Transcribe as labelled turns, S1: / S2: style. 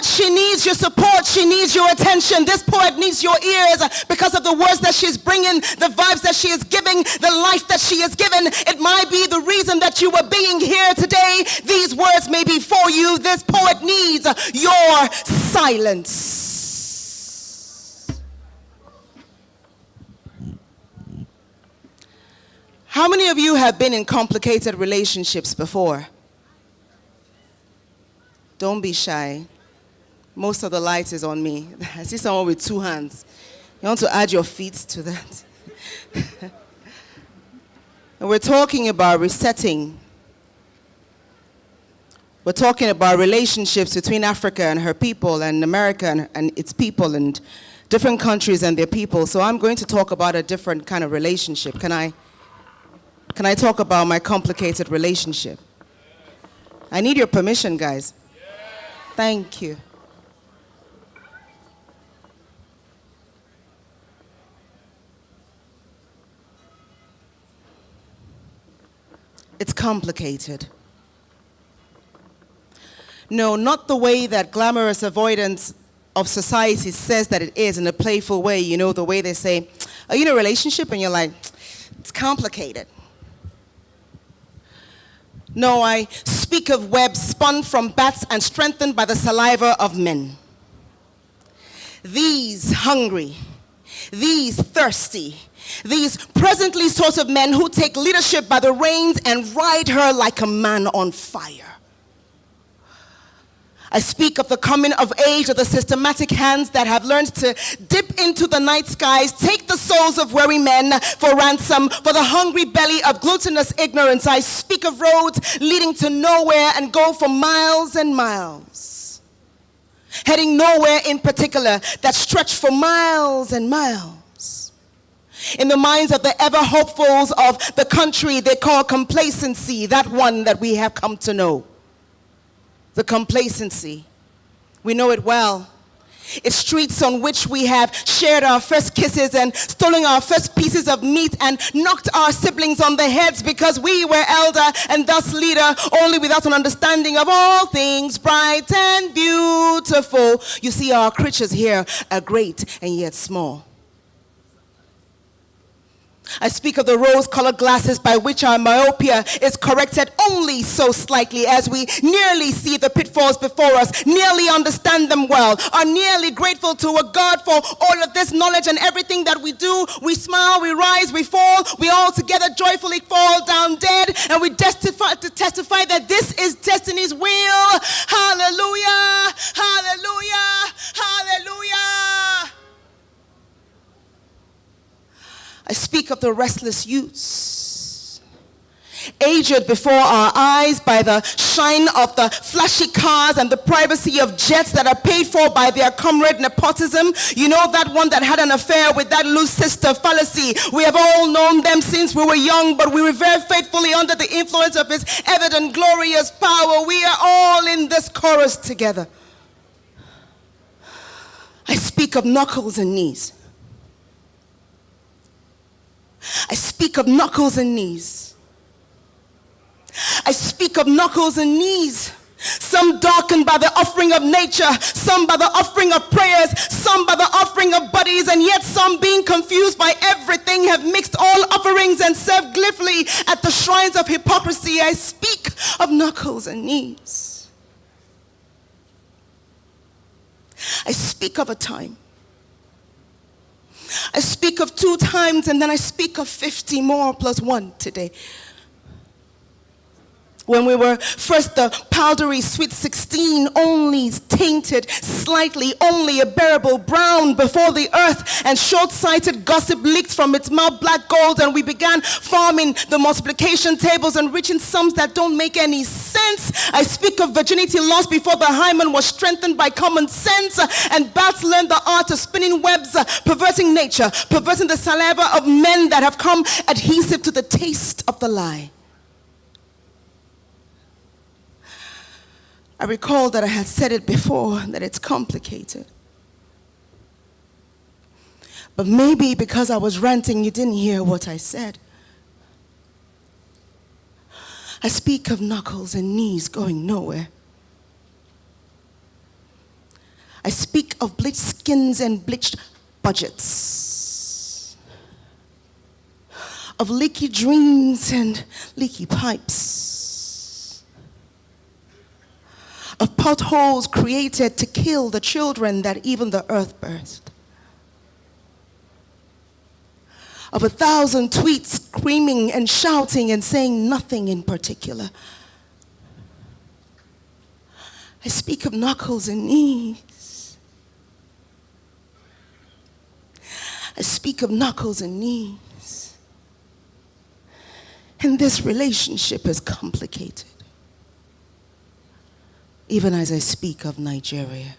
S1: She needs your support. She needs your attention. This poet needs your ears because of the words that she's bringing, the vibes that she is giving, the life that she is given. It might be the reason that you are being here today. These words may be for you. This poet needs your silence. How many of you have been in complicated relationships before? Don't be shy. Most of the light is on me. I see someone with two hands. You want to add your feet to that? And we're talking about resetting. We're talking about relationships between Africa and her people and America and its people and different countries and their people. So I'm going to talk about a different kind of relationship. Can I talk about my complicated relationship? I need your permission, guys. Thank you. It's complicated. No, not the way that glamorous avoidance of society says that it is in a playful way. You know, the way they say, are you in a relationship? And you're like, it's complicated. No, I speak of webs spun from bats and strengthened by the saliva of men. These hungry, these thirsty, these presently sort of men who take leadership by the reins and ride her like a man on fire. I speak of the coming of age of the systematic hands that have learned to dip into the night skies, take the souls of weary men for ransom, for the hungry belly of glutinous ignorance. I speak of roads leading to nowhere and go for miles and miles, heading nowhere in particular, that stretch for miles and miles. In the minds of the ever-hopefuls of the country they call complacency, that one that we have come to know. The complacency. We know it well. It's streets on which we have shared our first kisses and stolen our first pieces of meat and knocked our siblings on the heads because we were elder and thus leader, only without an understanding of all things bright and beautiful. You see, our creatures here are great and yet small. I speak of the rose-colored glasses by which our myopia is corrected only so slightly as we nearly see the pitfalls before us, nearly understand them well, are nearly grateful to a God for all of this knowledge and everything that we do. We smile, we rise, we fall, we all together joyfully fall down dead, and we testify that this is destiny's will. Hallelujah, hallelujah, hallelujah. I speak of the restless youths, aged before our eyes by the shine of the flashy cars and the privacy of jets that are paid for by their comrade nepotism. You know, that one that had an affair with that loose sister fallacy. We have all known them since we were young, but we revere faithfully under the influence of his evident glorious power. We are all in this chorus together. I speak of knuckles and knees. I speak of knuckles and knees. I speak of knuckles and knees. Some darkened by the offering of nature, some by the offering of prayers, some by the offering of bodies, and yet some being confused by everything have mixed all offerings and served gleefully at the shrines of hypocrisy. I speak of knuckles and knees. I speak of a time. I speak of 2 times, and then I speak of 50 more plus 1 today. When we were first the powdery sweet 16, only tainted slightly, only a bearable brown before the earth, and short-sighted gossip leaked from its mouth black gold, and we began farming the multiplication tables and reaching sums that don't make any sense. I speak of virginity lost before the hymen was strengthened by common sense, and bats learned the art of spinning webs, perverting nature, perverting the saliva of men that have come adhesive to the taste of the lie. I recall that I had said it before, that it's complicated. But maybe because I was ranting, you didn't hear what I said. I speak of knuckles and knees going nowhere. I speak of bleached skins and bleached budgets. Of leaky dreams and leaky pipes. Of potholes created to kill the children that even the earth birthed. Of 1,000 tweets screaming and shouting and saying nothing in particular. I speak of knuckles and knees. I speak of knuckles and knees. And this relationship is complicated. Even as I speak of Nigeria.